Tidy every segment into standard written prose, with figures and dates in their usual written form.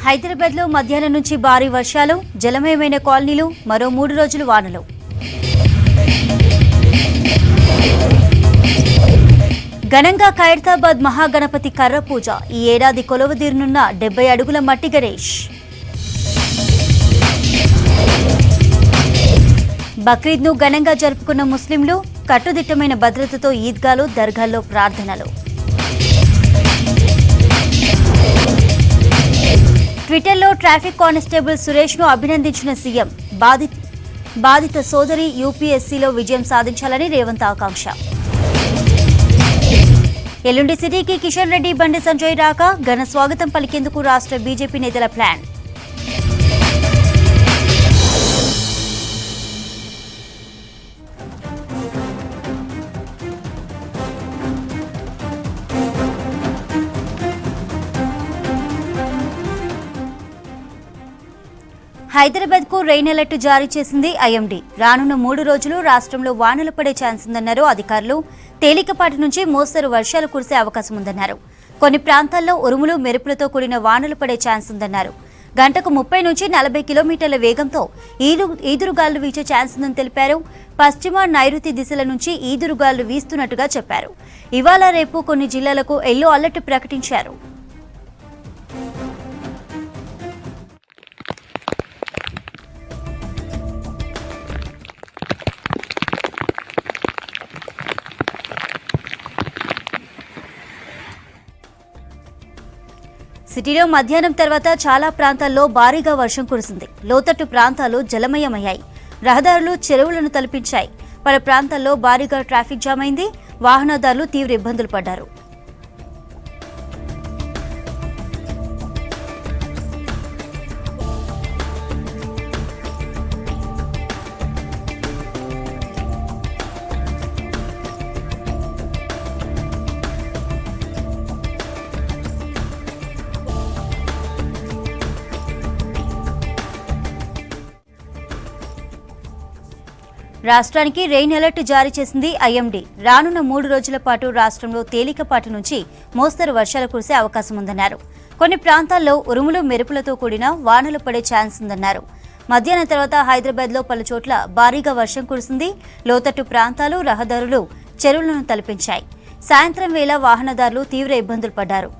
హైదరాబాద్లో మధ్యాహ్నం నుంచి భారీ వర్షాలు, జలమయమైన కాలనీలు, మరో 3 రోజులు వానలు. ఘనంగా ఖైరతాబాద్ మహాగణపతి కర్ర పూజ. ఈ ఏడాది కొలువుదీరనున్న 70 అడుగుల మట్టి గణేష్. బక్రీద్ను ఘనంగా జరుపుకున్న ముస్లింలు, కట్టుదిట్టమైన భద్రతతో ఈద్గాలు, దర్గాల్లో ప్రార్థనలు. ట్విట్టర్లో ట్రాఫిక్ కానిస్టేబుల్ సురేష్ను అభినందించిన సీఎం. బాధిత సోదరి యూపీఎస్సీలో విజయం సాధించాలని రేవంత్ ఆకాంక్ష. ఎల్లుండి సిటీకి కిషన్ రెడ్డి, బండి సంజయ్ రాక ఘన స్వాగతం పలికేందుకు రాష్ట్ర బీజేపీ నేతల ప్లాన్. హైదరాబాద్ కు రెయిన్ అలర్ట్ జారీ చేసింది ఐఎండీ. రానున్న 3 రోజులు రాష్ట్రంలో వానలు పడే ఛాన్స్ ఉందన్నారు అధికారులు. తేలికపాటి నుంచి మోస్తరు వర్షాలు కురిసే అవకాశం ఉందన్నారు. కొన్ని ప్రాంతాల్లో ఉరుములు, మెరుపులతో కూడిన వానలు పడే ఛాన్స్ ఉందన్నారు. గంటకు 30 నుంచి 40 కిలోమీటర్ల వేగంతో ఈదురుగాలు వీచే ఛాన్స్ ఉందని తెలిపారు. పశ్చిమ, నైరుతి దిశల నుంచి ఈదురుగాలు వీస్తున్నట్టుగా చెప్పారు. ఇవాళ, రేపు కొన్ని జిల్లాలకు ఎల్లో అలర్ట్ ప్రకటించారు. సిటీలో మధ్యాహ్నం తర్వాత చాలా ప్రాంతాల్లో భారీగా వర్షం కురిసింది. లోతట్టు ప్రాంతాలు జలమయమయ్యాయి. రహదారులు, చెరువులను తలపించాయి. పలు ప్రాంతాల్లో భారీగా ట్రాఫిక్ జామ్ అయింది. వాహనదారులు తీవ్ర ఇబ్బందులు పడ్డారు. రాష్ట్రానికి రెయిన్ అలర్ట్ జారీ చేసింది ఐఎండీ. రానున్న 3 రోజుల పాటు రాష్ట్రంలో తేలికపాటి నుంచి మోస్తరు వర్షాలు కురిసే అవకాశం ఉందన్నారు. కొన్ని ప్రాంతాల్లో ఉరుములు, మెరుపులతో కూడిన వానలు పడే ఛాన్స్ ఉందన్నారు. మధ్యాహ్నం తర్వాత హైదరాబాద్లో పలు చోట్ల భారీగా వర్షం కురిసింది. లోతట్టు ప్రాంతాలు, రహదారులు, చెరువులను తలపించాయి. సాయంత్రం వేళ వాహనదారులు తీవ్ర ఇబ్బందులు పడ్డారు.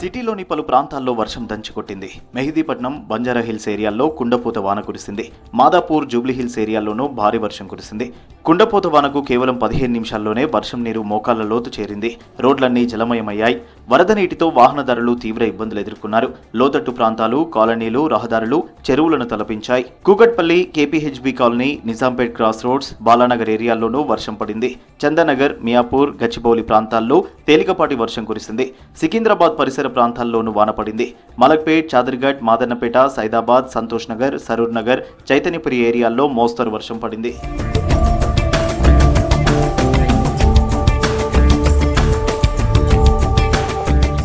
సిటీలోని పలు ప్రాంతాల్లో వర్షం దంచుకొట్టింది. మెహదీపట్నం, బంజారాహిల్స్ ఏరియాల్లో కుండపోత వాన కురిసింది. మాదాపూర్, జూబ్లీహిల్స్ ఏరియాల్లోనూ భారీ వర్షం కురిసింది. కుండపోత వానకు కేవలం 15 నిమిషాల్లోనే వర్షం నీరు మోకాళ్ల లోతు చేరింది. రోడ్లన్నీ జలమయమయ్యాయి. వరద నీటితో వాహనదారులు తీవ్ర ఇబ్బందులు ఎదుర్కొన్నారు. లోతట్టు ప్రాంతాలు, కాలనీలు, రహదారులు, చెరువులను తలపించాయి. Kukatpally, KPHB colony, Nizampet cross roads, Balanagar ఏరియాల్లోనూ వర్షం పడింది. చందానగర్, మియాపూర్, గచ్చిబౌలి ప్రాంతాల్లో తేలికపాటి వర్షం కురిసింది. సికింద్రాబాద్ పరిసర ప్రాంతాల్లోనూ వాన పడింది. మలక్పేట్, చాదర్ఘట్, మాదన్నపేట, సైదాబాద్, సంతోష్ నగర్, సరూర్ నగర్, చైతన్యపురి ఏరియాల్లో మోస్తరు వర్షం పడింది.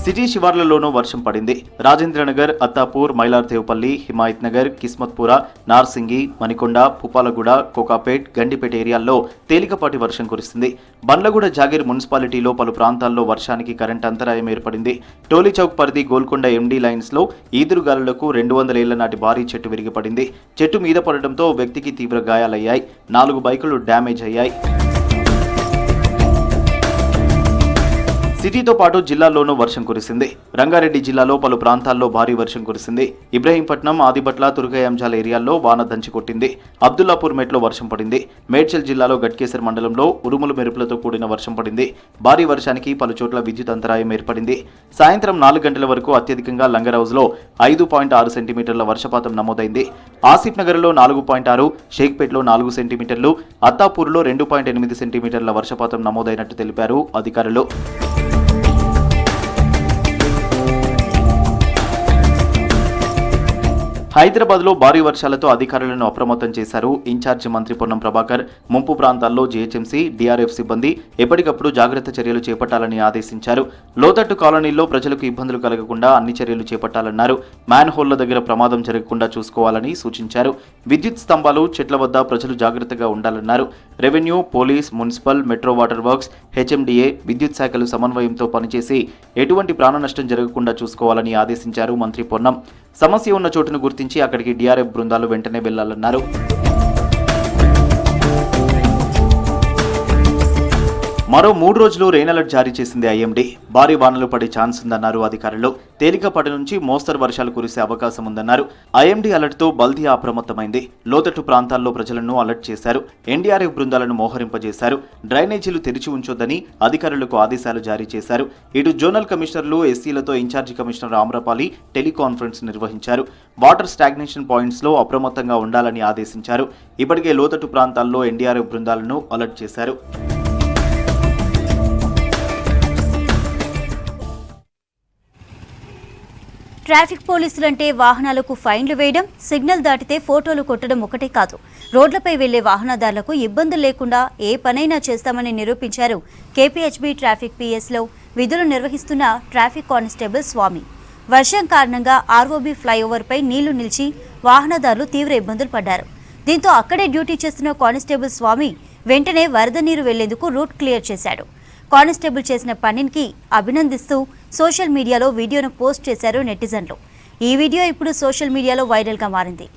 సిటీ శివార్లలోనూ వర్షం పడింది. రాజేంద్రనగర్, అత్తాపూర్, మైలార్దేవ్పల్లి, హిమాయత్ నగర్, కిస్మత్పుర, నార్సింగి, మణికొండ, పుపాలగూడ, కోకాపేట్, గండిపేట ఏరియాల్లో తేలికపాటి వర్షం కురిసింది. బండ్లగూడ, జాగీర్ మున్సిపాలిటీలో పలు ప్రాంతాల్లో వర్షానికి కరెంట్ అంతరాయం ఏర్పడింది. టోలీ చౌక్ పరిధి గోల్కొండ ఎండీ లైన్స్లో ఈదురుగాలులకు 200 ఏళ్ల నాటి భారీ చెట్టు విరిగిపడింది. చెట్టు మీద పడడంతో వ్యక్తికి తీవ్ర గాయాలయ్యాయి. 4 బైకులు డ్యామేజ్ అయ్యాయి. సిటీతో పాటు జిల్లాల్లోనూ వర్షం కురిసింది. రంగారెడ్డి జిల్లాలో పలు ప్రాంతాల్లో భారీ వర్షం కురిసింది. ఇబ్రహీంపట్నం, ఆదిబట్ల, తుర్కయాంజాల్ ఏరియాల్లో వాన దంచుకొట్టింది. అబ్దుల్లాపూర్ మెట్లో వర్షం పడింది. మేడ్చల్ జిల్లాలో గట్కేసర్ మండలంలో ఉరుములు, మెరుపులతో కూడిన వర్షం పడింది. భారీ వర్షానికి పలు చోట్ల విద్యుత్ అంతరాయం ఏర్పడింది. సాయంత్రం 4 గంటల వరకు అత్యధికంగా లంగరౌజ్లో 5.6 సెంటీమీటర్ల వర్షపాతం నమోదైంది. ఆసిఫ్ నగర్లో 4.6, షేక్పేట్లో 4 సెంటీమీటర్లు, అత్తాపూర్లో 2.8 సెంటీమీటర్ల వర్షపాతం నమోదైనట్టు తెలిపారు అధికారులు. హైదరాబాద్లో భారీ వర్షాలతో అధికారులను అప్రమత్తం చేశారు ఇన్ఛార్జి మంత్రి పొన్నం ప్రభాకర్. ముంపు ప్రాంతాల్లో జీహెచ్ఎంసీ, డీఆర్ఎఫ్ సిబ్బంది ఎప్పటికప్పుడు జాగ్రత్త చర్యలు చేపట్టాలని ఆదేశించారు. లోతట్టు కాలనీల్లో ప్రజలకు ఇబ్బందులు కలగకుండా అన్ని చర్యలు చేపట్టాలన్నారు. మ్యాన్ హోళ్ల దగ్గర ప్రమాదం జరగకుండా చూసుకోవాలని సూచించారు. విద్యుత్ స్తంభాలు, చెట్ల వద్ద ప్రజలు జాగ్రత్తగా ఉండాలన్నారు. Revenue, police, municipal, metro water works, HMDA, విద్యుత్ శాఖలు సమన్వయంతో పనిచేసి ఎటువంటి ప్రాణ నష్టం జరగకుండా చూసుకోవాలని ఆదేశించారు మంత్రి పొన్నం. సమస్య ఉన్న చోటును గుర్తించి అక్కడికి డీఆర్ఎఫ్ బృందాలు వెంటనే వెళ్లాలన్నారు. మరో 3 రోజులు రెయిన్ అలర్ట్ జారీ చేసింది ఐఎండీ. భారీ వానలు పడే ఛాన్స్ ఉందన్నారు అధికారులు. తేలికపాటి నుంచి మోస్తరు వర్షాలు కురిసే అవకాశం ఉందన్నారు. ఐఎండీ అలర్ట్తో బల్దియా అప్రమత్తమైంది. లోతట్టు ప్రాంతాల్లో ప్రజలను అలర్ట్ చేశారు. ఎన్డీఆర్ఎఫ్ బృందాలను మోహరింపజేశారు. డ్రైనేజీలు తెరిచి ఉంచొద్దని అధికారులకు ఆదేశాలు జారీ చేశారు. ఇటు జోనల్ కమిషనర్లు, ఎస్సీలతో ఇన్ఛార్జి కమిషనర్ ఆమ్రపాలి టెలికాన్ఫరెన్స్ నిర్వహించారు. వాటర్ స్టాగ్నేషన్ పాయింట్స్లో అప్రమత్తంగా ఉండాలని ఆదేశించారు. ఇప్పటికే లోతట్టు ప్రాంతాల్లో ఎన్డీఆర్ఎఫ్ బృందాలను అలర్ట్ చేశారు. ట్రాఫిక్ పోలీసులంటే వాహనాలకు ఫైన్లు వేయడం, సిగ్నల్ దాటితే ఫోటోలు కొట్టడం ఒకటే కాదు, రోడ్లపై వెళ్లే వాహనదారులకు ఇబ్బందులు లేకుండా ఏ పనైనా చేస్తామని నిరూపించారు కేపీహెచ్బీ ట్రాఫిక్ పిఎస్లో విధులు నిర్వహిస్తున్న ట్రాఫిక్ కానిస్టేబుల్ స్వామి. వర్షం కారణంగా ఆర్ఓబీ ఫ్లైఓవర్పై నీళ్లు నిలిచి వాహనదారులు తీవ్ర ఇబ్బందులు పడ్డారు. దీంతో అక్కడే డ్యూటీ చేస్తున్న కానిస్టేబుల్ స్వామి వెంటనే వరద నీరు వెళ్లేందుకు రూట్ క్లియర్ చేశాడు. కానిస్టేబుల్ చేసిన పనికి అభినందిస్తూ సోషల్ మీడియాలో వీడియోను పోస్ట్ చేశారు నెటిజన్లు. ఈ వీడియో ఇప్పుడు సోషల్ మీడియాలో వైరల్గా మారింది.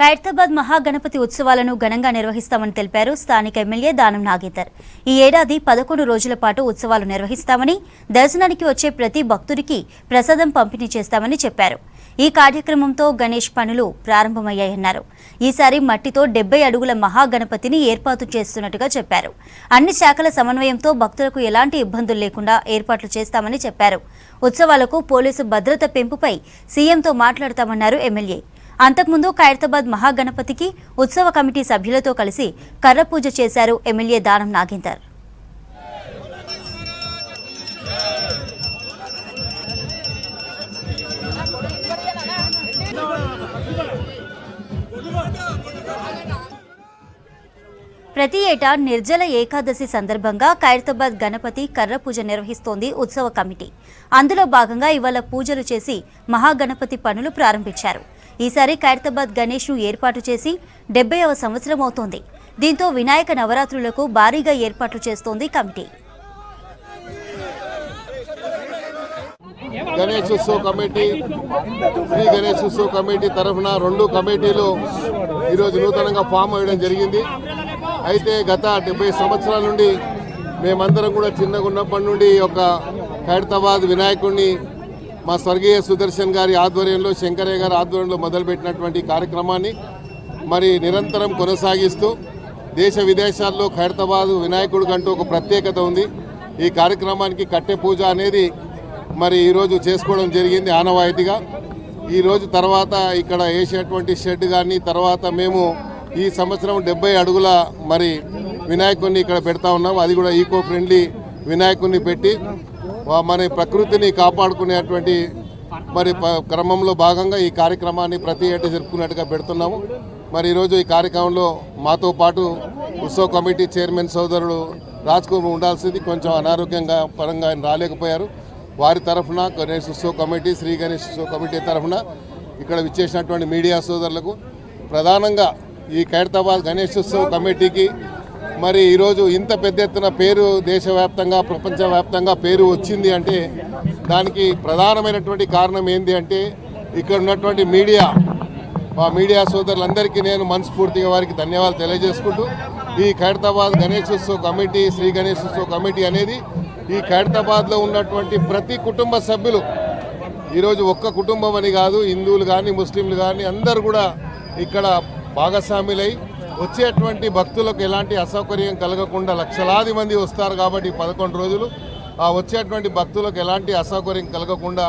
ఖైరతాబాద్ మహాగణపతి ఉత్సవాలను ఘనంగా నిర్వహిస్తామని తెలిపారు స్థానిక ఎమ్మెల్యే దానం నాగేందర్. ఈ ఏడాది 11 రోజుల పాటు ఉత్సవాలు నిర్వహిస్తామని, దర్శనానికి వచ్చే ప్రతి భక్తుడికి ప్రసాదం పంపిణీ చేస్తామని చెప్పారు. ఈ కార్యక్రమంతో గణేష్ పనులు ప్రారంభమయ్యాయన్నారు. ఈసారి మట్టితో 70 అడుగుల మహాగణపతిని ఏర్పాటు చేస్తున్నట్టుగా చెప్పారు. అన్ని శాఖల సమన్వయంతో భక్తులకు ఎలాంటి ఇబ్బందులు లేకుండా ఏర్పాట్లు చేస్తామని చెప్పారు. ఉత్సవాలకు పోలీసు భద్రత పెంపుపై సీఎంతో మాట్లాడతామన్నారు ఎమ్మెల్యే. అంతకుముందు ఖైరతాబాద్ మహాగణపతికి ఉత్సవ కమిటీ సభ్యులతో కలిసి కర్ర పూజ చేశారు ఎమ్మెల్యే దానం నాగేందర్. ప్రతి ఏటా నిర్జల ఏకాదశి సందర్భంగా ఖైరతాబాద్ గణపతి కర్ర పూజ నిర్వహిస్తోంది ఉత్సవ కమిటీ. అందులో భాగంగా ఇవాళ పూజలు చేసి మహాగణపతి పనులు ప్రారంభించారు. ఈసారి ఖైరతాబాద్ గణేష్ను ఏర్పాటు చేసి 70వ సంవత్సరం అవుతోంది. దీంతో వినాయక నవరాత్రులకు భారీగా ఏర్పాట్లు చేస్తోంది committee. Ganesh Utsav committee, Shri Ganesh Utsav committee తరఫున 2 కమిటీలు ఈరోజు నూతనంగా ఫామ్ అయ్యడం జరిగింది. అయితే గత 70 సంవత్సరాల నుండి మేమందరం కూడా చిన్నగా ఉన్నప్పటి నుండి ఒక ఖైరతాబాద్ వినాయకుడిని మా స్వర్గీయ సుదర్శన్ గారి ఆధ్వర్యంలో, శంకరయ్య గారి ఆధ్వర్యంలో మొదలుపెట్టినటువంటి కార్యక్రమాన్ని మరి నిరంతరం కొనసాగిస్తూ దేశ విదేశాల్లో ఖైరతాబాద్ వినాయకుడికి అంటూ ఒక ప్రత్యేకత ఉంది. ఈ కార్యక్రమానికి కట్టె పూజ అనేది మరి ఈరోజు చేసుకోవడం జరిగింది ఆనవాయితీగా. ఈరోజు తర్వాత ఇక్కడ వేసేటువంటి షెడ్ కానీ తర్వాత మేము ఈ సంవత్సరం 70 అడుగుల మరి వినాయకుడిని ఇక్కడ పెడతా ఉన్నాం. అది కూడా ఈకో ఫ్రెండ్లీ వినాయకుడిని పెట్టి మన ప్రకృతిని కాపాడుకునేటువంటి మరి క్రమంలో భాగంగా ఈ కార్యక్రమాన్ని ప్రతి ఏటా జరుపుకున్నట్టుగా పెడుతున్నాము. మరి ఈరోజు ఈ కార్యక్రమంలో మాతో పాటు ఉత్సవ కమిటీ చైర్మన్ సోదరుడు రాజ్ కుమార్ ఉండాల్సింది, కొంచెం అనారోగ్యంగా పరంగా ఆయన రాలేకపోయారు. వారి తరఫున గణేష్ ఉత్సవ కమిటీ, శ్రీ గణేష్ ఉత్సవ కమిటీ తరఫున ఇక్కడ విచ్చేసినటువంటి మీడియా సోదరులకు, ప్రధానంగా ఈ ఖైరతాబాద్ గణేష్ ఉత్సవ కమిటీకి మరి ఈరోజు ఇంత పెద్ద ఎత్తున పేరు దేశవ్యాప్తంగా, ప్రపంచవ్యాప్తంగా పేరు వచ్చింది అంటే దానికి ప్రధానమైనటువంటి కారణం ఏంటి అంటే ఇక్కడ ఉన్నటువంటి మీడియా మా మీడియా సోదరులందరికీ నేను మనస్ఫూర్తిగా వారికి ధన్యవాదాలు తెలియజేసుకుంటూ ఈ ఖైరతాబాద్ గణేశోత్సవ కమిటీ శ్రీ గణేశోత్సవ కమిటీ అనేది ఈ ఖైరతాబాద్లో ఉన్నటువంటి ప్రతి కుటుంబ సభ్యులు ఈరోజు ఒక్క కుటుంబం అని కాదు, హిందువులు కానీ ముస్లింలు కానీ అందరూ కూడా ఇక్కడ భాగస్వాములై వచ్చేటువంటి భక్తులకు ఎలాంటి అసౌకర్యం కలగకుండా లక్షలాది మంది వస్తారు కాబట్టి 11 రోజులు ఆ వచ్చేటువంటి భక్తులకు ఎలాంటి అసౌకర్యం కలగకుండా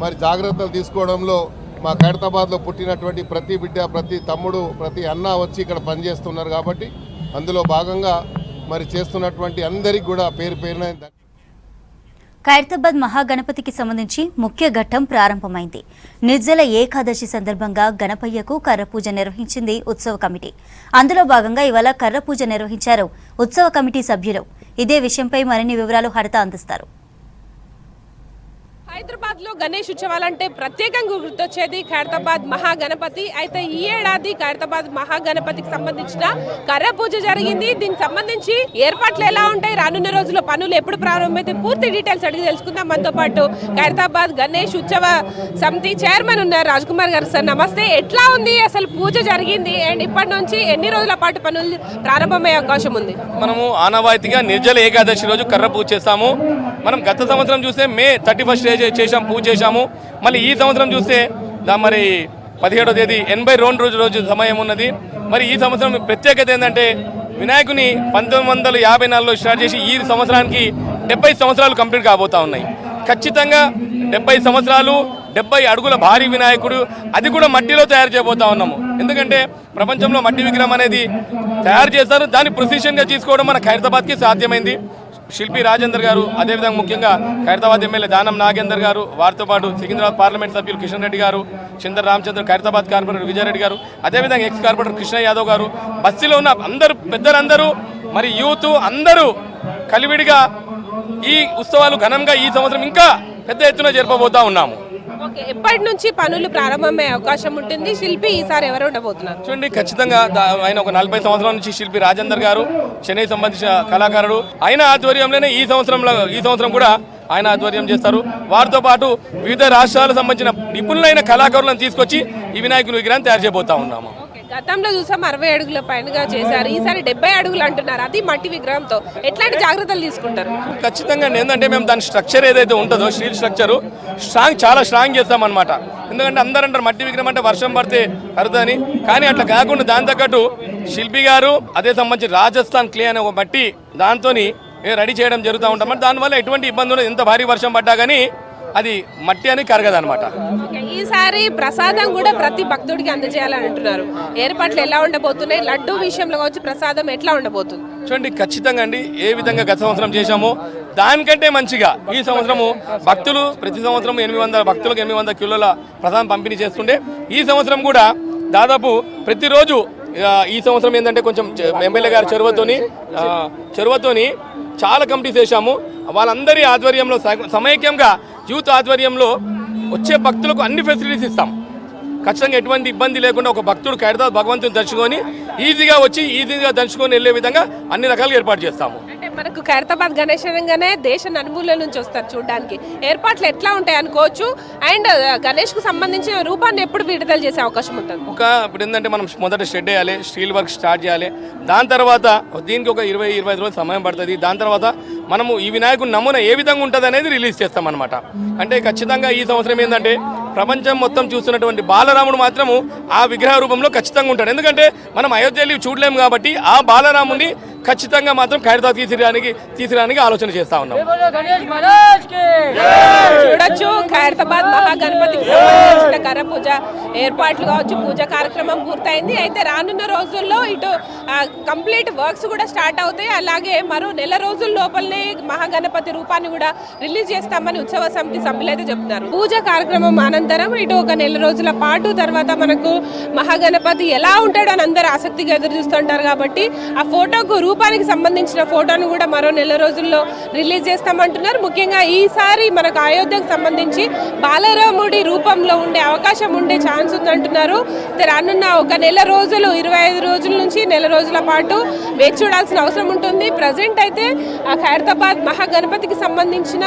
మరి జాగ్రత్తలు తీసుకోవడంలో మా ఖైరతాబాద్లో పుట్టినటువంటి ప్రతి బిడ్డ, ప్రతి తమ్ముడు, ప్రతి అన్న వచ్చి ఇక్కడ పనిచేస్తున్నారు కాబట్టి అందులో భాగంగా మరి చేస్తున్నటువంటి అందరికీ కూడా పేరు పేరున ఖైరతాబాద్ మహాగణపతికి సంబంధించి ముఖ్య ఘట్టం ప్రారంభమైంది. నిర్జల ఏకాదశి సందర్భంగా గణపయ్యకు కర్ర పూజ నిర్వహించింది ఉత్సవ కమిటీ. అందులో భాగంగా ఇవాళ కర్ర పూజ నిర్వహించారు ఉత్సవ కమిటీ సభ్యులు. ఇదే విషయంపై మరిన్ని వివరాలు హరిత అందిస్తారు. హైదరాబాద్ లో గణేష్ ఉత్సవాలంటే ప్రత్యేకంగా గుర్తొచ్చేది ఖైరతాబాద్ మహాగణపతి. అయితే ఈ ఏడాది ఖైరతాబాద్ మహాగణపతికి సంబంధించిన కర్ర పూజ జరిగింది. దీనికి సంబంధించి ఏర్పాట్లు ఎలా ఉంటాయి, రానున్న రోజుల్లో పనులు ఎప్పుడు ప్రారంభమైతే పూర్తి డీటెయిల్స్ అడిగి తెలుసుకుందాం. మనతో పాటు ఖైరతాబాద్ గణేష్ ఉత్సవ సమితి చైర్మన్ ఉన్నారు రాజ్కుమార్ గారు. సార్ నమస్తే, ఎట్లా ఉంది అసలు పూజ జరిగింది అండ్ ఇప్పటి నుంచి ఎన్ని రోజుల పాటు పనులు ప్రారంభమయ్యే అవకాశం ఉంది? మనము ఆనవాయితీగా నిర్జల ఏకాదశి రోజు కర్ర పూజ చేస్తాము. మనం గత సంవత్సరం చూస్తే మే 31 చేసాం, పూజ చేశాము. మళ్ళీ ఈ సంవత్సరం చూస్తే మరి 17వ తేదీ 82 రోజు సమయం ఉన్నది. మరి ఈ సంవత్సరం ప్రత్యేకత ఏంటంటే వినాయకుని 1954లో స్టార్ట్ చేసి ఈ సంవత్సరానికి 70 సంవత్సరాలు కంప్లీట్ కాబోతా ఉన్నాయి. ఖచ్చితంగా 70 సంవత్సరాలు 70 అడుగుల భారీ వినాయకుడు, అది కూడా మట్టిలో తయారు చేయబోతా ఉన్నాము. ఎందుకంటే ప్రపంచంలో మట్టి విగ్రహం అనేది తయారు చేస్తారు, దాన్ని ప్రొసిషన్గా తీసుకోవడం మన ఖైరతాబాద్కి సాధ్యమైంది. శిల్పి రాజేందర్ గారు, అదేవిధంగా ముఖ్యంగా ఖైరతాబాద్ ఎమ్మెల్యే దానం నాగేందర్ గారు, వారితో పాటు సికింద్రాబాద్ పార్లమెంట్ సభ్యులు కిషన్ రెడ్డి గారు, చంద్ర రామచంద్ర, ఖైరతాబాద్ కార్పొరేటర్ విజయరెడ్డి గారు, అదేవిధంగా ఎక్స్ కార్పొరేటర్ కృష్ణ యాదవ్ గారు, బస్తీలో ఉన్న అందరూ పెద్దలందరూ మరి యూత్ అందరూ కలివిడిగా ఈ ఉత్సవాలు ఘనంగా ఈ సంవత్సరం ఇంకా పెద్ద ఎత్తున జరపబోతా ఉన్నాము. ఓకే, ఎప్పటి నుంచి పనులు ప్రారంభమయ్యే అవకాశం ఉంటుంది? శిల్పి ఈసారి ఎవరు ఉండబోతున్నారు? చూడండి, ఖచ్చితంగా ఆయన ఒక 40 సంవత్సరాల నుంచి శిల్పి రాజేందర్ గారు, చెన్నై సంబంధించిన కళాకారుడు, ఆయన ఆధ్వర్యంలోనే ఈ సంవత్సరం కూడా ఆయన ఆధ్వర్యం చేస్తారు. వారితో పాటు వివిధ రాష్ట్రాలకు సంబంధించిన నిపుణులైన కళాకారులను తీసుకొచ్చి ఈ వినాయకుని విగ్రహాన్ని తయారు చేయబోతా ఉన్నాము. గతంలో చూసాం 60 అడుగుల పైనగా చేశారు, ఈసారి 70 అడుగులు అంటున్నారు. అది మట్టి విగ్రహంతో ఎట్లాంటి జాగ్రత్తలు తీసుకుంటారు? ఖచ్చితంగా ఏంటంటే మేము దాని స్ట్రక్చర్ ఏదైతే ఉంటుందో స్టీల్ స్ట్రక్చరు చాలా స్ట్రాంగ్ చేస్తామన్నమాట. ఎందుకంటే అందరంటారు మట్టి విగ్రహం అంటే వర్షం పడితే అరుదని, కానీ అట్లా కాకుండా దాని తగ్గట్టు శిల్పి గారు అదే సంబంధించి రాజస్థాన్ క్లే అనే ఒక మట్టి దాంతో రెడీ చేయడం జరుగుతూ ఉంటాం. దానివల్ల ఎటువంటి ఇబ్బంది ఉండదు, ఎంత భారీ వర్షం పడ్డా కానీ అది మట్టి అని కరగదనమాట. ఈసారి ప్రసాదం కూడా ప్రతి భక్తుడికి అందజేయాలని అంటున్నారు. ఏర్పాట్లు ఎలా ఉండబోతున్నాయి? లడ్డు విషయంలో వచ్చి ప్రసాదం ఎట్లా ఉండబోతుంది? చూడండి, ఖచ్చితంగా అండి, ఏ విధంగా గత సంవత్సరం చేశామో దానికంటే మంచిగా ఈ సంవత్సరము భక్తులు ప్రతి సంవత్సరం 800 భక్తులకు 800 కిలోల ప్రసాదం పంపిణీ చేస్తుండే ఈ సంవత్సరం కూడా దాదాపు ప్రతిరోజు ఈ సంవత్సరం ఏంటంటే కొంచెం ఎమ్మెల్యే గారి చొరవతోని చాలా కమిటీస్ వేసాము. వాళ్ళందరి ఆధ్వర్యంలో సమైక్యంగా యూత్ ఆధ్వర్యంలో వచ్చే భక్తులకు అన్ని ఫెసిలిటీస్ ఇస్తాం. ఖచ్చితంగా ఎటువంటి ఇబ్బంది లేకుండా ఒక భక్తుడు ఖైరతాబాద్ భగవంతుని దర్శించుకొని ఈజీగా దర్శించుకొని వెళ్ళే విధంగా అన్ని రకాలుగా ఏర్పాటు చేస్తాము. అంటే మనకు ఖైరతాబాద్ గణేష్ అనగానే దేశ నలుమూలల నుంచి వస్తారు చూడడానికి. ఏర్పాట్లు ఎట్లా ఉంటాయి అనుకోవచ్చు? అండ్ గణేష్ కు సంబంధించిన రూపాన్ని ఎప్పుడు విడుదల చేసే అవకాశం ఉంటుంది? ఇప్పుడు ఏంటంటే మనం మొదట షెడ్ వేయాలి, స్టీల్ వర్క్ స్టార్ట్ చేయాలి. దాని తర్వాత దీనికి ఒక 20-25 రోజులు సమయం పడుతుంది. దాని తర్వాత మనము ఈ వినాయకుని నమూనా ఏ విధంగా ఉంటుంది అనేది రిలీజ్ చేస్తాం అనమాట. అంటే ఖచ్చితంగా ఈ సంవత్సరం ఏంటంటే ప్రపంచం మొత్తం చూస్తున్నటువంటి బాలరాముడు మాత్రము ఆ విగ్రహ రూపంలో ఖచ్చితంగా ఉంటాడు. ఎందుకంటే మనం అయోధ్యలో చూడలేము కాబట్టి ఆ బాలరాముని ఖచ్చితంగా మాత్రం ఖైరతాబాద్ తీసుకురానికి ఆలోచన చేస్తా ఉన్నాం. చూడొచ్చు, ఖైరతాబాద్ మహాగణపతికి సంబంధించిన కర్ర పూజ ఏర్పాట్లు కావచ్చు, పూజ కార్యక్రమం పూర్తయింది. అయితే రానున్న రోజుల్లో ఇటు కంప్లీట్ వర్క్స్ కూడా స్టార్ట్ అవుతాయి. అలాగే మరో నెల రోజుల లోపలనే మహాగణపతి రూపాన్ని కూడా రిలీజ్ చేస్తామని ఉత్సవ సమితి సభ్యులు అయితే చెప్తున్నారు. పూజ కార్యక్రమం అనంతరం ఇటు ఒక నెల రోజుల పాటు తర్వాత మనకు మహాగణపతి ఎలా ఉంటాడో అని అందరూ ఆసక్తిగా ఎదురు చూస్తుంటారు. కాబట్టి ఆ ఫోటోకు స్తూపానికి సంబంధించిన ఫోటోను కూడా మరో నెల రోజుల్లో రిలీజ్ చేస్తామంటున్నారు. ముఖ్యంగా ఈసారి మనకు అయోధ్యకు సంబంధించి బాలరాముడి రూపంలో ఉండే అవకాశం ఉండే ఛాన్స్ ఉందంటున్నారు. రానున్న ఒక నెల రోజులు 25 రోజుల నుంచి నెల రోజుల పాటు వేచి చూడాల్సిన అవసరం ఉంటుంది. ప్రజెంట్ అయితే ఆ ఖైరతాబాద్ మహాగణపతికి సంబంధించిన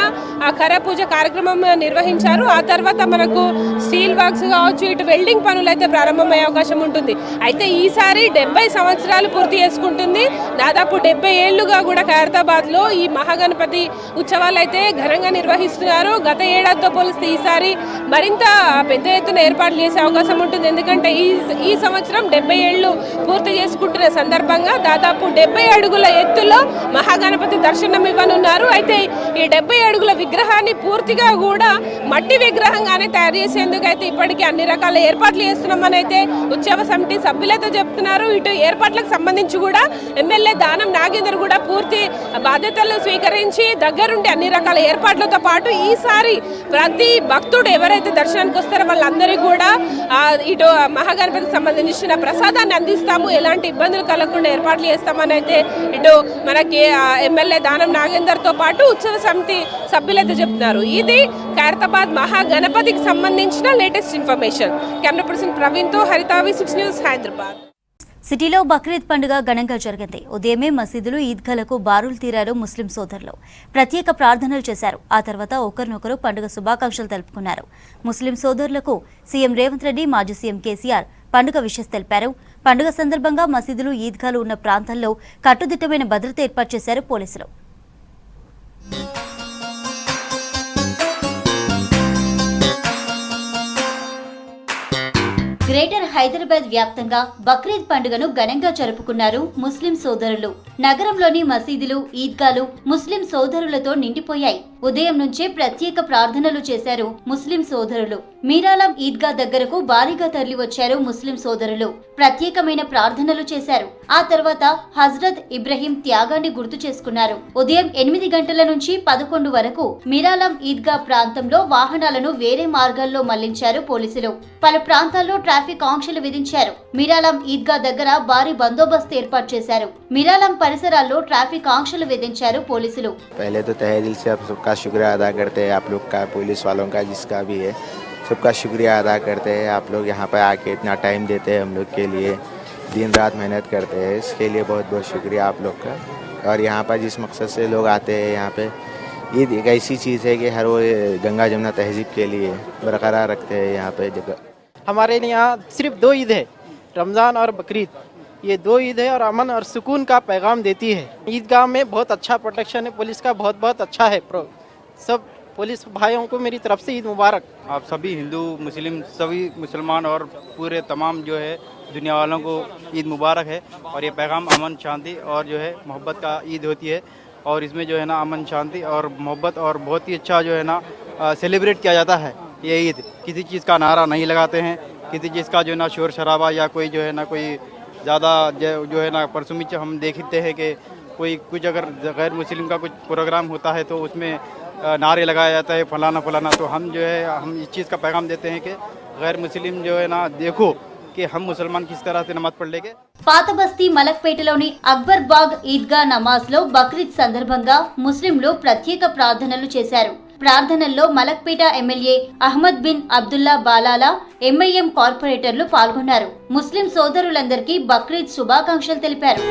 ఆ కర పూజ కార్యక్రమం నిర్వహించారు. ఆ తర్వాత మనకు స్టీల్ వర్క్స్ కావచ్చు, ఇటు వెల్డింగ్ పనులు అయితే ప్రారంభమయ్యే అవకాశం ఉంటుంది. అయితే ఈసారి 70 సంవత్సరాలు పూర్తి చేసుకుంటుంది. దాదాపు 70 ఏళ్లుగా కూడా ఖైరతాబాద్లో ఈ మహాగణపతి ఉత్సవాలు అయితే ఘనంగా నిర్వహిస్తున్నారు. గత ఏడాదితో పోలిస్తే ఈసారి మరింత పెద్ద ఎత్తున ఏర్పాట్లు చేసే అవకాశం ఉంటుంది. ఎందుకంటే ఈ సంవత్సరం 70 ఏళ్లు పూర్తి చేసుకుంటున్న సందర్భంగా దాదాపు 70 అడుగుల ఎత్తులో మహాగణపతి దర్శనం ఇవ్వనున్నారు. అయితే ఈ 70 అడుగుల విగ్రహాన్ని పూర్తిగా కూడా మట్టి విగ్రహంగానే తయారు చేసేందుకు అయితే ఇప్పటికీ అన్ని రకాల ఏర్పాట్లు చేస్తున్నామని అయితే ఉత్సవ సమితి సభ్యులతో చెప్తున్నారు. ఇటు ఏర్పాట్లకు సంబంధించి కూడా ఎమ్మెల్యే దానం నాగేందర్ కూడా పూర్తి బాధ్యతలు స్వీకరించి దగ్గరుండి అన్ని రకాల ఏర్పాట్లతో పాటు ఈసారి ప్రతి భక్తుడు ఎవరైతే దర్శనానికి వస్తారో వాళ్ళందరికీ కూడా ఇటు మహాగణపతికి సంబంధించిన ప్రసాదాన్ని అందిస్తాము, ఎలాంటి ఇబ్బందులు కలగకుండా ఏర్పాట్లు చేస్తామని అయితే ఇటు మనకి ఎమ్మెల్యే దానం నాగేందర్తో పాటు ఉత్సవ సమితి సభ్యులైతే చెప్తున్నారు. ఇది ఖైరతాబాద్ మహాగణపతికి సంబంధించిన లేటెస్ట్ ఇన్ఫర్మేషన్. కెమెరా పర్సన్ ప్రవీణ్తో హరితావి 6 న్యూస్ హైదరాబాద్. సిటీలో బక్రీద్ పండుగ ఘనంగా జరిగింది. ఉదయమే మసీదులు, ఈద్గాలకు బారులు తీరారు ముస్లిం సోదరులు. ప్రత్యేక ప్రార్థనలు చేశారు. ఆ తర్వాత ఒకరినొకరు పండుగ శుభాకాంక్షలు తెలుపుకున్నారు. ముస్లిం సోదరులకు సీఎం రేవంత్ రెడ్డి, మాజీ సీఎం కేసీఆర్ పండుగ విషెస్ తెలిపారు. పండుగ సందర్భంగా మసీదులు, ఈద్గాలు ఉన్న ప్రాంతాల్లో కట్టుదిట్టమైన భద్రత ఏర్పాటు చేశారు పోలీసులు. గ్రేటర్ హైదరాబాద్ వ్యాప్తంగా బక్రీద్ పండుగను ఘనంగా జరుపుకున్నారు ముస్లిం సోదరులు. నగరంలోని మసీదులు, ఈద్గాలు ముస్లిం సోదరులతో నిండిపోయాయి. ఉదయం నుంచే ప్రత్యేక ప్రార్థనలు చేశారు ముస్లిం సోదరులు. మీరాలం ఈద్గా దగ్గరకు భారీగా తరలివచ్చారు ముస్లిం సోదరులు. ప్రత్యేకమైన ప్రార్థనలు చేశారు. ఆ తర్వాత హజ్రత్ ఇబ్రహీం త్యాగాన్ని గుర్తు చేసుకున్నారు. ఉదయం 8 గంటల నుంచి 11 వరకు మీరాలం ఈద్గా ప్రాంతంలో వాహనాలను వేరే మార్గాల్లో మళ్లించారు పోలీసులు. పలు ప్రాంతాల్లో ట్రాఫిక్ ఆంక్షలు విధించారు. మీరాలం ఈద్గా దగ్గర భారీ బందోబస్తు ఏర్పాటు చేశారు. మీరాలం పరిసరాల్లో ట్రాఫిక్ ఆంక్షలు విధించారు పోలీసులు. का शुक्रिया अदा करते हैं आप लोग का, पुलिस वालों का, जिसका भी है सबका शुक्रिया अदा करते हैं। आप लोग यहाँ पर आके इतना टाइम देते हैं हम लोग के लिए, दिन रात मेहनत करते हैं, इसके लिए बहुत बहुत शुक्रिया आप लोग का। और यहाँ पर जिस मकसद से लोग आते हैं, यहाँ पे ईद एक ऐसी चीज़ है कि हर वो गंगा जमुना तहजीब के लिए बरकरार रखते हैं यहाँ पे जगह। हमारे यहाँ सिर्फ 2 ईद है, रमज़ान और बकरीद। ये 2 ईद है और अमन और सुकून का पैगाम देती है। ईदगाह में बहुत अच्छा प्रोटेक्शन है, पुलिस का बहुत बहुत अच्छा है। सब पुलिस भाइयों को मेरी तरफ से ईद मुबारक। आप सभी हिंदू मुस्लिम सभी मुसलमान और पूरे तमाम जो है दुनिया वालों को ईद मुबारक है। और ये पैगाम अमन, शांति और जो है मोहब्बत का ईद होती है। और इसमें जो है ना अमन, शांति और मोहब्बत और बहुत ही अच्छा जो है ना सेलिब्रेट किया जाता है ये ईद। किसी चीज़ का नारा नहीं लगाते हैं, किसी चीज़ का जो है ना शोर शराबा या कोई जो है ना कोई ज़्यादा जो है ना परसुमी हम देखते हैं कि कोई कुछ अगर गैर मुस्लिम का कुछ प्रोग्राम होता है तो उसमें नारे लगाया जाता है फलाना फलाना। तो हम जो है हम इस चीज़ का पैगाम देते हैं कि गैर मुस्लिम जो है ना देखो कि हम मुसलमान किस तरह से नमाज पढ़ लेंगे। పాత బస్తీ మలక్పేటలోని అక్బర్ బాగ్ ఈద్గా నమాజ్లో బక్రీద్ సందర్భంగా ముస్లింలు ప్రత్యేక ప్రార్థనలు చేశారు. ప్రార్థనల్లో మలక్పేట ఎమ్మెల్యే అహ్మద్ బిన్ అబ్దుల్లా బాలాలా, ఎంఐఎం కార్పొరేటర్లు పాల్గొన్నారు. ముస్లిం సోదరులందరికీ బక్రీద్ శుభాకాంక్షలు తెలిపారు.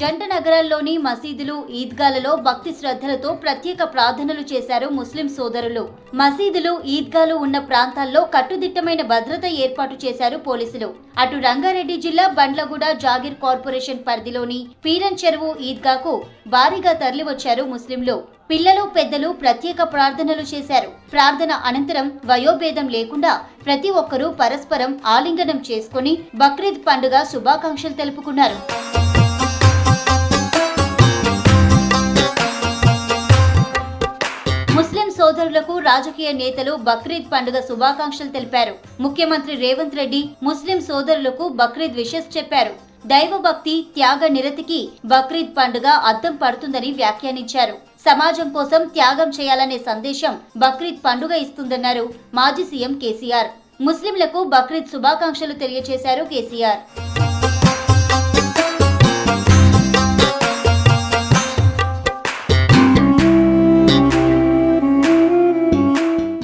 జంట నగరాల్లోని మసీదులు, ఈద్గాలలో భక్తి శ్రద్ధలతో ప్రత్యేక ప్రార్థనలు చేశారు ముస్లిం సోదరులు. మసీదులు, ఈద్గాలు ఉన్న ప్రాంతాల్లో కట్టుదిట్టమైన భద్రత ఏర్పాటు చేశారు పోలీసులు. అటు రంగారెడ్డి జిల్లా బండ్లగూడ జాగీర్ కార్పొరేషన్ పరిధిలోని పీరన్ చెరువు ఈద్గాకు భారీగా తరలివచ్చారు ముస్లింలు. పిల్లలు, పెద్దలు ప్రత్యేక ప్రార్థనలు చేశారు. ప్రార్థన అనంతరం వయోభేదం లేకుండా ప్రతి ఒక్కరూ పరస్పరం ఆలింగనం చేసుకుని బక్రీద్ పండుగ శుభాకాంక్షలు తెలుపుకున్నారు. ముస్లిం సోదరులకు రాజకీయ నేతలు బక్రీద్ పండుగ శుభాకాంక్షలు తెలిపారు. ముఖ్యమంత్రి రేవంత్ రెడ్డి ముస్లిం సోదరులకు బక్రీద్ విషెస్ చెప్పారు. దైవభక్తి, త్యాగ నిరతికి బక్రీద్ పండుగ అద్దం పడుతుందని వ్యాఖ్యానించారు. సమాజం కోసం త్యాగం చేయాలనే సందేశం బక్రీద్ పండుగ ఇస్తుందన్నారు మాజీ సీఎం కేసీఆర్. ముస్లింలకు బక్రీద్ శుభాకాంక్షలు తెలియజేశారు కేసీఆర్.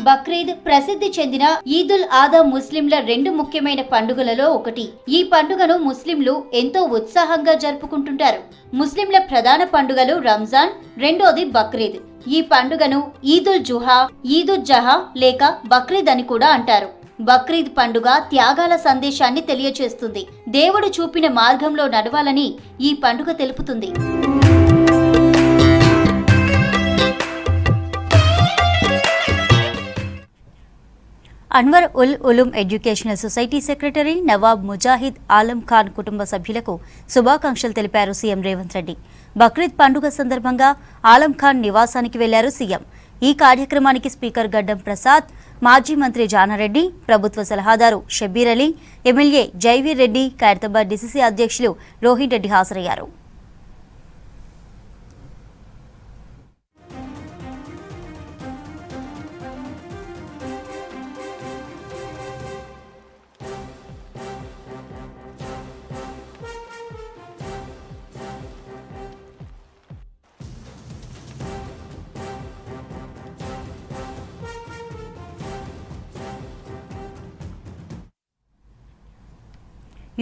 బక్రీద్ ప్రసిద్ధి చెందిన ఈదుల్ ఆదా ముస్లింల రెండు ముఖ్యమైన పండుగలలో ఒకటి. ఈ పండుగను ముస్లింలు ఎంతో ఉత్సాహంగా జరుపుకుంటుంటారు. ముస్లింల ప్రధాన పండుగలు రంజాన్, రెండోది బక్రీద్. ఈ పండుగను ఈదుల్ జుహా, ఈదుల్ జహా లేక బక్రీద్ అని కూడా అంటారు. బక్రీద్ పండుగ త్యాగాల సందేశాన్ని తెలియచేస్తుంది. దేవుడు చూపిన మార్గంలో నడవాలని ఈ పండుగ తెలుపుతుంది. Anwar ul Uloom educational society secretary Nawab Mujahid Alam Khan కుటుంబ సభ్యులకు శుభాకాంక్షలు తెలిపారు సీఎం రేవంత్ రెడ్డి. బక్రీద్ పండుగ సందర్భంగా ఆలం ఖాన్ నివాసానికి వెళ్లారు సీఎం. ఈ కార్యక్రమానికి స్పీకర్ గడ్డం ప్రసాద్, మాజీ మంత్రి జానారెడ్డి, ప్రభుత్వ సలహాదారు షబ్బీర్ అలీ, ఎమ్మెల్యే జైవీర్ రెడ్డి, ఖైరతాబాద్ డీసీసీ అధ్యక్షులు రోహిన్ రెడ్డి హాజరయ్యారు.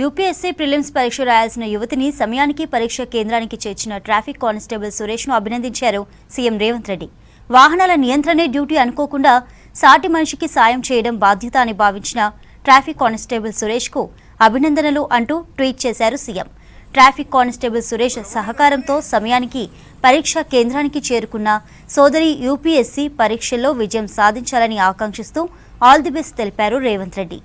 యూపీఎస్సీ ప్రిలిమ్స్ పరీక్ష రాయాల్సిన యువతిని సమయానికి పరీక్ష కేంద్రానికి చేర్చిన ట్రాఫిక్ కానిస్టేబుల్ సురేష్ను అభినందించారు సీఎం రేవంత్ రెడ్డి. వాహనాల నియంత్రణే డ్యూటీ అనుకోకుండా సాటి మనిషికి సాయం చేయడం బాధ్యత అని భావించిన ట్రాఫిక్ కానిస్టేబుల్ సురేష్కు అభినందనలు అంటూ ట్వీట్ చేశారు సీఎం. ట్రాఫిక్ కానిస్టేబుల్ సురేష్ సహకారంతో సమయానికి పరీక్షా కేంద్రానికి చేరుకున్న సోదరి యూపీఎస్సీ పరీక్షల్లో విజయం సాధించాలని ఆకాంక్షిస్తూ ఆల్ ది బెస్ట్ తెలిపారు రేవంత్ రెడ్డి.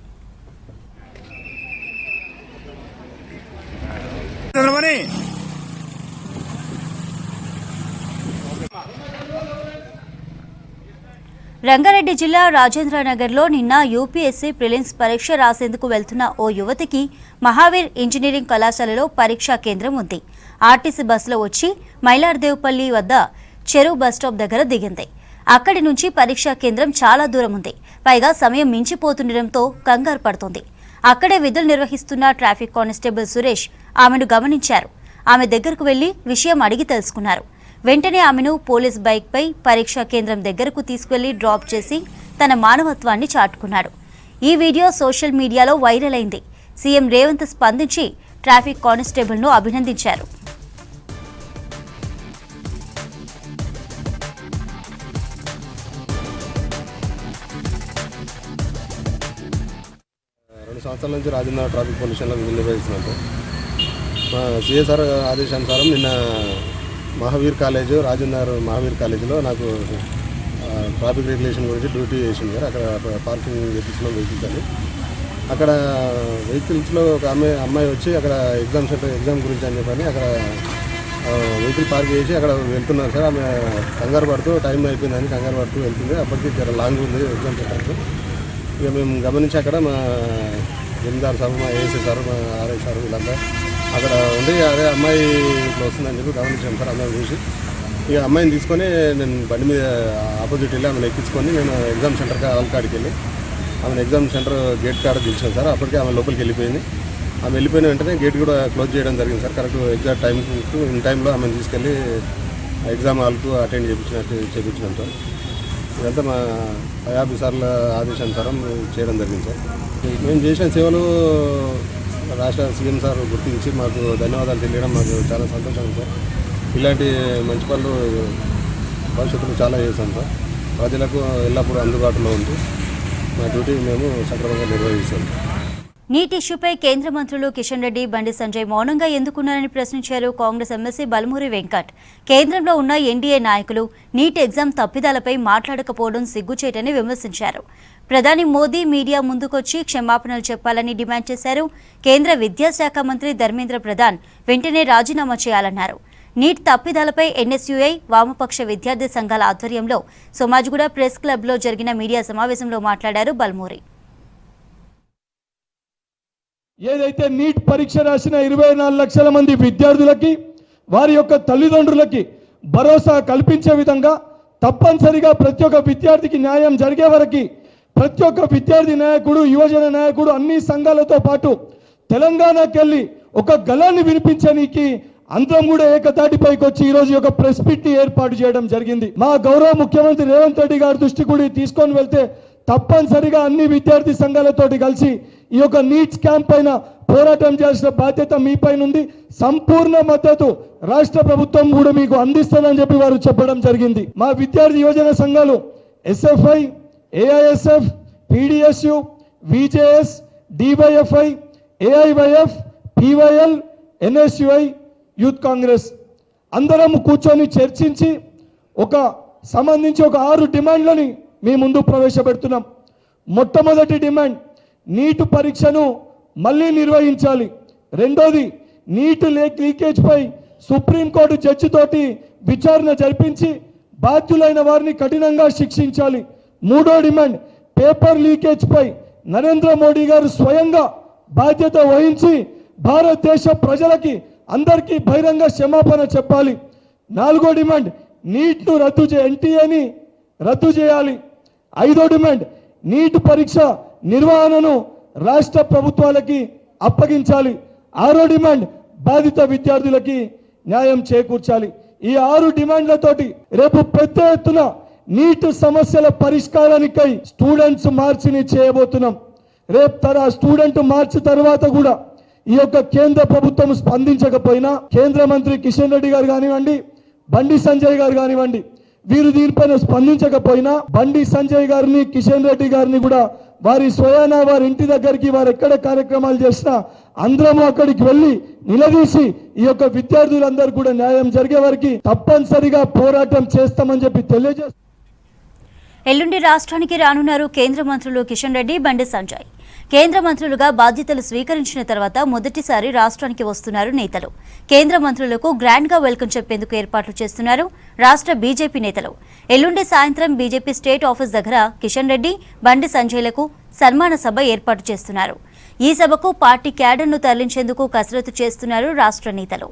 రంగారెడ్డి జిల్లా రాజేంద్రనగర్లో నిన్న యూపీఎస్సీ ప్రిలిమ్స్ పరీక్ష రాసేందుకు వెళ్తున్న ఓ యువతికి మహావీర్ ఇంజనీరింగ్ కళాశాలలో పరీక్షా కేంద్రం ఉంది. ఆర్టీసీ బస్సులో వచ్చి మైలార్దేవ్పల్లి వద్ద చెరువు బస్టాప్ దగ్గర దిగింది. అక్కడి నుంచి పరీక్షా కేంద్రం చాలా దూరం ఉంది. పైగా సమయం మించిపోతుండటంతో కంగారు పడుతోంది. అక్కడే విధులు నిర్వహిస్తున్న ట్రాఫిక్ కానిస్టేబుల్ సురేష్ ఆమెను గమనించారు. ఆమె దగ్గరకు వెళ్లి విషయం అడిగి తెలుసుకున్నారు. వెంటనే ఆమెను పోలీస్ బైక్పై పరీక్షా కేంద్రం దగ్గరకు తీసుకువెళ్లి డ్రాప్ చేసి తన మానవత్వాన్ని చాటుకున్నాడు. ఈ వీడియో సోషల్ మీడియాలో వైరల్ అయింది. సీఎం రేవంత్ స్పందించి ట్రాఫిక్ కానిస్టేబుల్ను అభినందించారు. సంవత్సరాల నుంచి రాజేంద్ర ట్రాఫిక్ పొల్యూషన్లో విధులు నిర్వహిస్తున్నాను. మా సిఎస్ఆర్ ఆదేశానుసారం నిన్న మహావీర్ కాలేజ్, రాజేంద్ర మహావీర్ కాలేజీలో నాకు ట్రాఫిక్ రెగ్యులేషన్ గురించి డ్యూటీ చేసింది గారు. అక్కడ పార్కింగ్ చేపించిన వెహికల్స్ అని అక్కడ వెహికల్స్లో ఒక అమ్మాయి వచ్చి అక్కడ ఎగ్జామ్ గురించి అని చెప్పని అక్కడ వెహికల్ పార్క్ చేసి అక్కడ వెళ్తున్నారు సార్. ఆమె కంగారు పడుతూ టైం అయిపోయిందని కంగారు పడుతూ వెళ్తుంది. అప్పటికి జర లాంగ్ ఉంది ఎగ్జామ్ సెంటర్కు. ఇక మేము గమనించి అక్కడ మా జమీందార్ సార్, మా ఏఎస్ఐ సార్, మా ఆర్ఐ సార్ వీళ్ళంతా అక్కడ ఉండి అదే అమ్మాయి ఇట్లా వస్తుందని చెప్పి గమనించాం సార్. అందరం చూసి ఇక అమ్మాయిని తీసుకొని నేను బండి మీద ఆపోజిట్ వెళ్ళి ఆమెను ఎక్కించుకొని నేను ఎగ్జామ్ సెంటర్కి హాల్ కాడికి వెళ్ళి ఆమెను ఎగ్జామ్ సెంటర్ గేట్ కాడ దించాను సార్. అప్పటికే ఆమె లోపలికి వెళ్ళిపోయింది. ఆమె వెళ్ళిపోయిన వెంటనే గేట్ కూడా క్లోజ్ చేయడం జరిగింది సార్. కరెక్ట్ ఎగ్జాక్ట్ టైంకు ఇన్ టైంలో ఆమెను తీసుకెళ్ళి ఎగ్జామ్ హాల్కు అటెండ్ చేయించినాం సార్. ఇదంతా మా పై ఆఫీసర్ల ఆదేశానుసారం చేయడం జరిగింది సార్. మేము చేసిన సేవలు రాష్ట్ర సీఎం సార్ గుర్తించి మాకు ధన్యవాదాలు తెలియడం మాకు చాలా సంతోషం సార్. ఇలాంటి మంచి పనులు భవిష్యత్తులో చాలా చేస్తాం సార్. ప్రజలకు ఎల్లప్పుడూ అందుబాటులో ఉంటూ మా డ్యూటీ మేము సక్రమంగా నిర్వహిస్తాం. నీట్ ఇష్యూపై కేంద్ర మంత్రులు కిషన్ రెడ్డి, బండి సంజయ్ మౌనంగా ఎందుకున్నారని ప్రశ్నించారు కాంగ్రెస్ ఎమ్మెల్సీ బల్మూరి వెంకట్. కేంద్రంలో ఉన్న ఎన్డీఏ నాయకులు నీట్ ఎగ్జామ్ తప్పిదాలపై మాట్లాడకపోవడం సిగ్గుచేటని విమర్శించారు. ప్రధాని మోదీ మీడియా ముందుకొచ్చి క్షమాపణలు చెప్పాలని డిమాండ్ చేశారు. కేంద్ర విద్యాశాఖ మంత్రి ధర్మేంద్ర ప్రధాన్ వెంటనే రాజీనామా చేయాలన్నారు. నీట్ తప్పిదాలపై ఎన్ఎస్యుఐ, వామపక్ష విద్యార్థి సంఘాల ఆధ్వర్యంలో సోమాజిగూడ ప్రెస్ క్లబ్లో జరిగిన మీడియా సమావేశంలో మాట్లాడారు బల్మూరి. ఏదైతే నీట్ పరీక్ష రాసిన 24 లక్షల మంది విద్యార్థులకి, వారి యొక్క తల్లిదండ్రులకి భరోసా కల్పించే విధంగా తప్పనిసరిగా ప్రతి ఒక్క విద్యార్థికి న్యాయం జరిగే వరకు ప్రతి ఒక్క విద్యార్థి నాయకుడు, యువజన నాయకుడు అన్ని సంఘాలతో పాటు తెలంగాణకి వెళ్ళి ఒక గళాన్ని వినిపించడానికి అందరం కూడా ఏకతాటిపైకి వచ్చి ఈ రోజు ఒక ప్రెస్ మీట్ ని ఏర్పాటు చేయడం జరిగింది. మా గౌరవ ముఖ్యమంత్రి రేవంత్ రెడ్డి గారి దృష్టి కూడా తీసుకొని వెళ్తే తప్పనిసరిగా అన్ని విద్యార్థి సంఘాలతోటి కలిసి ఈ యొక్క నీట్ స్కామ్ పైన పోరాటం చేయాల్సిన బాధ్యత మీ పైన ఉంది. సంపూర్ణ మద్దతు రాష్ట్ర ప్రభుత్వం కూడా మీకు అందిస్తుందని చెప్పి వారు చెప్పడం జరిగింది. మా విద్యార్థి యువజన సంఘాలు SFI, AISF, PDSU, VJS, DYFI, AIYF, PYL, NSUI, youth Congress అందరం కూర్చొని చర్చించి సంబంధించి 6 డిమాండ్లని మీ ముందు ప్రవేశపెడుతున్నాం. మొట్టమొదటి డిమాండ్ నీట్ పరీక్షను మళ్ళీ నిర్వహించాలి. రెండోది నీట్ లీకేజ్ పై సుప్రీంకోర్టు జడ్జి తోటి విచారణ జరిపించి బాధ్యులైన వారిని కఠినంగా శిక్షించాలి. మూడో డిమాండ్ పేపర్ లీకేజ్ పై నరేంద్ర మోడీ గారు స్వయంగా బాధ్యత వహించి భారతదేశ ప్రజలకి అందరికీ బహిరంగ క్షమాపణ చెప్పాలి. నాలుగో డిమాండ్ నీట్ను ఎన్టీఏని రద్దు చేయాలి. ఐదో డిమాండ్ నీట్ పరీక్ష నిర్వహణను రాష్ట్ర ప్రభుత్వాలకి అప్పగించాలి. ఆరో డిమాండ్ బాధిత విద్యార్థులకి న్యాయం చేకూర్చాలి. ఈ 6 డిమాండ్లతోటి రేపు పెద్ద ఎత్తున నీట్ సమస్యల పరిష్కారానికై స్టూడెంట్స్ మార్చిని చేయబోతున్నాం. రేపు స్టూడెంట్ మార్చి తర్వాత కూడా ఈ యొక్క కేంద్ర ప్రభుత్వం స్పందించకపోయినా కేంద్ర మంత్రి కిషన్ రెడ్డి గారు కానివ్వండి, బండి సంజయ్ గారు కానివ్వండి, వీరు దీనిపైన స్పందించకపోయినా బండి సంజయ్ గారిని, కిషన్ రెడ్డి గారిని కూడా వారి స్వయాన వారి ఇంటి దగ్గరికి వారు ఎక్కడ కార్యక్రమాలు చేసినా అందరము అక్కడికి వెళ్ళి నిలదీసి ఈ యొక్క విద్యార్థులందరూ కూడా న్యాయం జరిగే వరకు తప్పనిసరిగా పోరాటం చేస్తామని చెప్పి తెలియజేస్తారు. ఎల్లుండి రాష్ట్రానికి రానున్నారు కేంద్ర మంత్రులు కిషన్ రెడ్డి, బండి సంజయ్. కేంద్ర మంత్రులుగా బాధ్యతలు స్వీకరించిన తర్వాత మొదటిసారి రాష్ట్రానికి వస్తున్నారు నేతలు. కేంద్ర మంత్రులకు గ్రాండ్ గా వెల్కమ్ చెప్పేందుకు ఏర్పాట్లు చేస్తున్నారు రాష్ట్ర బీజేపీ నేతలు. ఎల్లుండి సాయంత్రం బీజేపీ స్టేట్ ఆఫీస్ దగ్గర కిషన్ రెడ్డి, బండి సంజయ్లకు సన్మాన సభ ఏర్పాటు చేస్తున్నారు. ఈ సభకు పార్టీ క్యాడర్ను తరలించేందుకు కసరత్తు చేస్తున్నారు రాష్ట్ర నేతలు.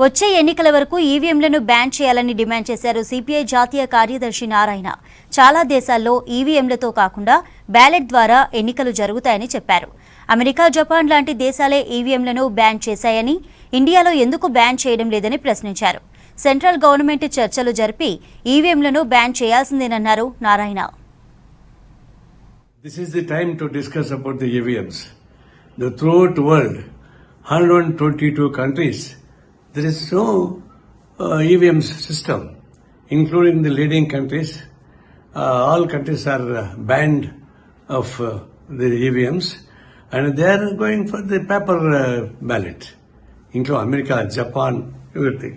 వచ్చే ఎన్నికల వరకు ఈవీఎంలను బ్యాన్ చేయాలని డిమాండ్ చేశారు సిపిఐ జాతీయ కార్యదర్శి నారాయణ. చాలా దేశాల్లో ఈవీఎంలతో కాకుండా బ్యాలెట్ ద్వారా ఎన్నికలు జరుగుతాయని చెప్పారు. అమెరికా, జపాన్ లాంటి దేశాలే ఈవీఎంలను బ్యాన్ చేశాయని, ఇండియాలో ఎందుకు బ్యాన్ చేయడం లేదని ప్రశ్నించారు. సెంట్రల్ గవర్నమెంట్ చర్చలు జరిపి ఈవీఎంలను బ్యాన్ చేయాల్సిందేనన్నారు Narayana. This is the time to discuss about the EVMs. Throughout the world, 122 countries, there is no EVM system, including the leading countries. All countries are banned of the EVMs, and they are going for the paper ballot, including America, Japan, everything.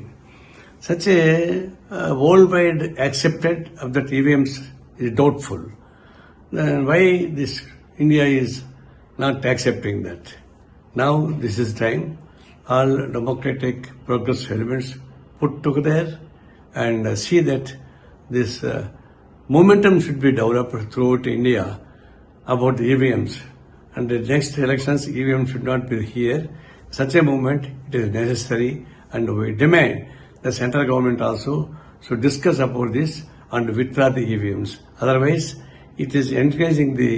Such a worldwide accepted of that EVMs is doubtful. Then why this India is not accepting that? Now this is time. All democratic progressive elements put together and see that this momentum should be developed throughout India about the EVMs. And the next elections, EVM should not be here. Such a movement, it is necessary, and we demand the central government also should discuss about this and withdraw the EVMs. Otherwise, it is encouraging the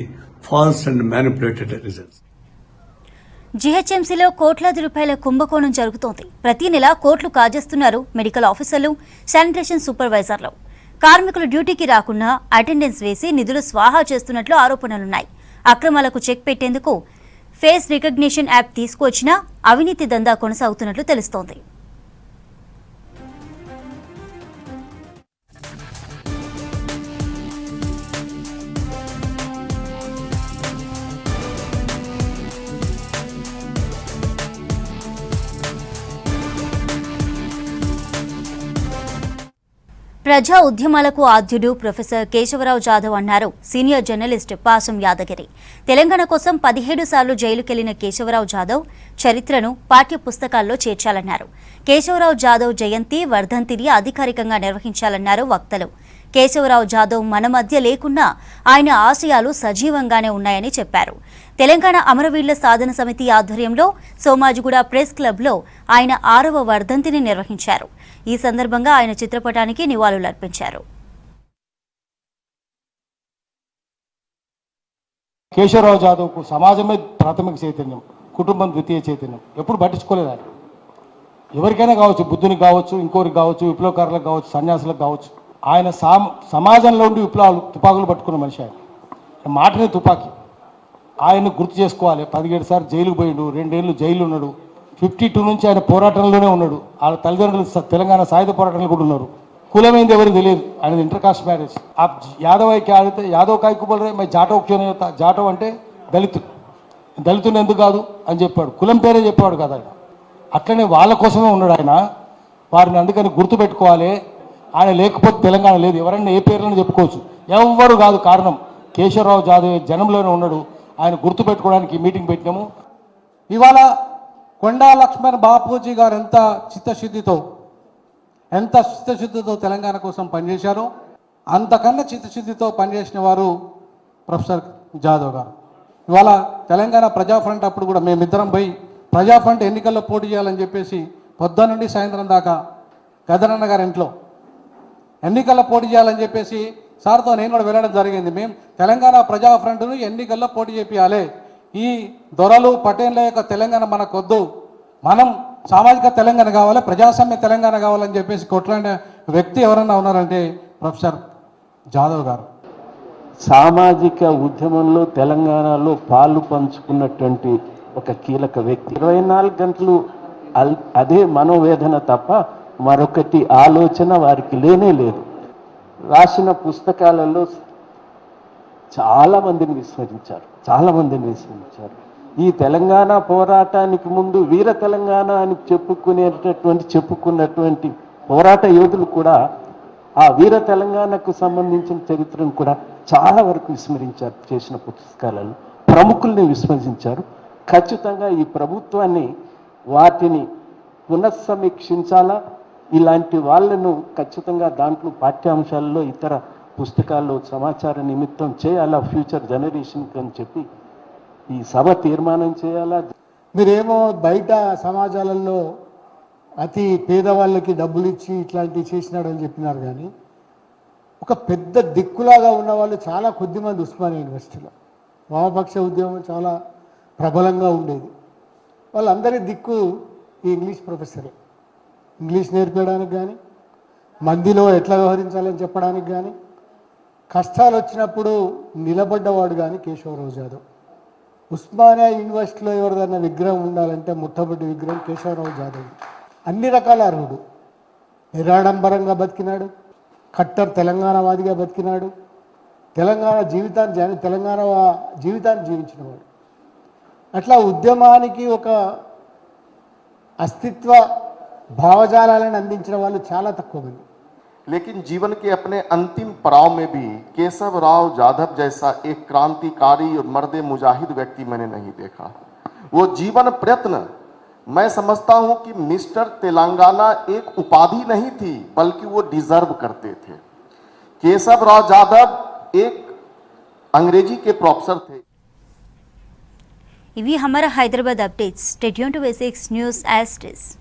false and manipulated results. జీహెచ్ఎంసీలో కోట్లాది రూపాయల కుంభకోణం జరుగుతోంది. ప్రతి నెల కోట్లు కాజేస్తున్నారు medical ఆఫీసర్లు, sanitation సూపర్వైజర్లు. కార్మికులు డ్యూటీకి రాకుండా అటెండెన్స్ వేసి నిధులు స్వాహా చేస్తున్నట్లు ఆరోపణలున్నాయి. అక్రమాలకు చెక్ పెట్టేందుకు ఫేస్ రికగ్నిషన్ యాప్ తీసుకువచ్చినా అవినీతి దందా కొనసాగుతున్నట్లు తెలుస్తోంది. ప్రజా ఉద్యమాలకు ఆద్యుడు ప్రొఫెసర్ కేశవరావు జాదవ్ అన్నారు సీనియర్ జర్నలిస్ట్ పాసం యాదగిరి. తెలంగాణ కోసం 17 సార్లు జైలుకెళ్లిన కేశవరావు జాదవ్ చరిత్రను పాఠ్య పుస్తకాల్లో చేర్చాలన్నారు. కేశవరావు జాదవ్ జయంతి, వర్ధంతిని అధికారికంగా నిర్వహించాలన్నారు వక్తలు. కేశవరావు జాదవ్ మన మధ్య లేకున్నా ఆయన ఆశయాలు సజీవంగానే ఉన్నాయని చెప్పారు. తెలంగాణ అమరవీరుల సాధన సమితి ఆధ్వర్యంలో సోమాజిగూడ ప్రెస్ క్లబ్లో ఆయన 6వ వర్ధంతిని నిర్వహించారు. ఈ సందర్భంగా ఆయన చిత్రపటానికి నివాళులర్పించారు. కేశవరావు జాదవ్కు సమాజమే ప్రాథమిక చైతన్యం, కుటుంబం ద్వితీయ చైతన్యం. ఎప్పుడు పట్టించుకోలేదు ఆయన. ఎవరికైనా కావచ్చు, బుద్ధునికి కావచ్చు, ఇంకోరికి కావచ్చు, విప్లవకారులకు కావచ్చు, సన్యాసులకు కావచ్చు. ఆయన సమాజంలో ఉండి తుపాకులు పట్టుకున్న మనిషి. ఆయన మాటనే తుపాకీ. ఆయన్ని గుర్తు చేసుకోవాలి. 17 సార్లు జైలుకు పోయిండు, 2 ఏళ్ళు జైలు ఉన్నాడు. 52 నుంచి ఆయన పోరాటంలోనే ఉన్నాడు. వాళ్ళ తల్లిదండ్రులు తెలంగాణ సాయుధ పోరాటంలో కూడా ఉన్నారు. కులమైంది ఎవరికి తెలియదు. ఆయన ఇంటర్కాస్ట్ మ్యారేజ్. ఆ యాదవ్కి ఆడితే యాదవ్ కాయకు బోల్ రే మై జాటవ్ క్యూ नहीं होता. జాటవ్ అంటే దళితుని ఎందుకు కాదు అని చెప్పాడు. కులం పేరే చెప్పాడు కదా ఆయన. అట్లనే వాళ్ళ కోసమే ఉన్నాడు ఆయన. వారిని అందుకని గుర్తుపెట్టుకోవాలి. ఆయన లేకపోతే తెలంగాణ లేదు. ఎవరన్నా ఏ పేర్లను చెప్పుకోవచ్చు, ఎవ్వరు కాదు కారణం. కేశవరావు జాదవ్ జనంలోనే ఉన్నాడు. ఆయన గుర్తుపెట్టుకోవడానికి మీటింగ్ పెట్టినాము. ఇవాళ కొండా లక్ష్మణ్ బాపూజీ గారు ఎంత చిత్తశుద్ధితో తెలంగాణ కోసం పనిచేశారో అంతకన్నా చిత్తశుద్ధితో పనిచేసిన వారు ప్రొఫెసర్ జాదవ్ గారు. ఇవాళ తెలంగాణ ప్రజా ఫ్రంట్ అప్పుడు కూడా మేమిద్దరం పోయి ప్రజా ఫ్రంట్ ఎన్నికల్లో పోటీ చేయాలని చెప్పేసి పొద్దున్న నుండి సాయంత్రం దాకా గదరన్న గారి ఇంట్లో ఎన్నికల్లో పోటీ చేయాలని చెప్పేసి సార్తో నేను కూడా వెళ్ళడం జరిగింది. మేము తెలంగాణ ప్రజా ఫ్రంట్ను ఎన్నికల్లో పోటీ చేయాలి. ఈ దొరలు పటేన్ల యొక్క తెలంగాణ మనకొద్దు, మనం సామాజిక తెలంగాణ కావాలి, ప్రజాస్వామ్య తెలంగాణ కావాలని చెప్పేసి కొట్లాడిన వ్యక్తి ఎవరన్నా ఉన్నారంటే ప్రొఫెసర్ జాదవ్ గారు. సామాజిక ఉద్యమంలో తెలంగాణలో పాలు పంచుకున్నటువంటి ఒక కీలక వ్యక్తి. 24 గంటలు అదే మనోవేదన తప్ప మరొకటి ఆలోచన వారికి లేనే లేదు. రాసిన పుస్తకాలలో చాలామందిని విస్మరించారు. ఈ తెలంగాణ పోరాటానికి ముందు వీర తెలంగాణ అని చెప్పుకున్నటువంటి పోరాట యోధులు కూడా ఆ వీర తెలంగాణకు సంబంధించిన చరిత్రను కూడా చాలా వరకు విస్మరించారు. చేసిన పుస్తకాలలో ప్రముఖుల్ని విస్మరించారు. ఖచ్చితంగా ఈ ప్రభుత్వాన్ని వాటిని పునఃసమీక్షించాలా. ఇలాంటి వాళ్ళను ఖచ్చితంగా దాంట్లో పాఠ్యాంశాల్లో ఇతర పుస్తకాల్లో సమాచార నిమిత్తం చేయాలా ఫ్యూచర్ జనరేషన్కి అని చెప్పి ఈ సభ తీర్మానం చేయాలా. మీరేమో బయట సమాజాలలో అతి పేదవాళ్ళకి డబ్బులు ఇచ్చి ఇట్లాంటివి చేసినాడని చెప్పినారు, కానీ ఒక పెద్ద దిక్కులాగా ఉన్న వాళ్ళు చాలా కొద్దిమంది ఉస్మానియా యూనివర్సిటీలో. వామపక్ష ఉద్యమం చాలా ప్రబలంగా ఉండేది. వాళ్ళందరి దిక్కు ఈ ఇంగ్లీష్ ప్రొఫెసరే. ఇంగ్లీష్ నేర్పడానికి కానీ, మందిలో ఎట్లా వ్యవహరించాలని చెప్పడానికి కానీ, కష్టాలు వచ్చినప్పుడు నిలబడ్డవాడు కానీ కేశవరావు జాదవ్. ఉస్మానియా యూనివర్సిటీలో ఎవరిదన్నా విగ్రహం ఉండాలంటే మొట్టమొదటి విగ్రహం కేశవరావు జాదవ్. అన్ని రకాల అర్హుడు. నిరాడంబరంగా బతికినాడు, కట్టర్ తెలంగాణవాదిగా బతికినాడు, తెలంగాణ జీవితాన్ని జీవించినవాడు. అట్లా ఉద్యమానికి ఒక అస్తిత్వ భావజాలను అందించిన వాళ్ళు చాలా తక్కువ మంది. लेकिन जीवन के अपने अंतिम पड़ाव में भी केशवराव जाधव जैसा एक क्रांतिकारी और मर्द मुजाहिद व्यक्ति मैंने नहीं देखा. वो जीवन प्रयत्न, मैं समझता हूं कि मिस्टर तेलंगाना एक उपाधि नहीं थी, बल्कि वो डिजर्व करते थे. केशवराव जाधव एक अंग्रेजी के प्रोफेसर थे. इवी हमारा Hyderabad updates. Stay tuned to V6 news as it is.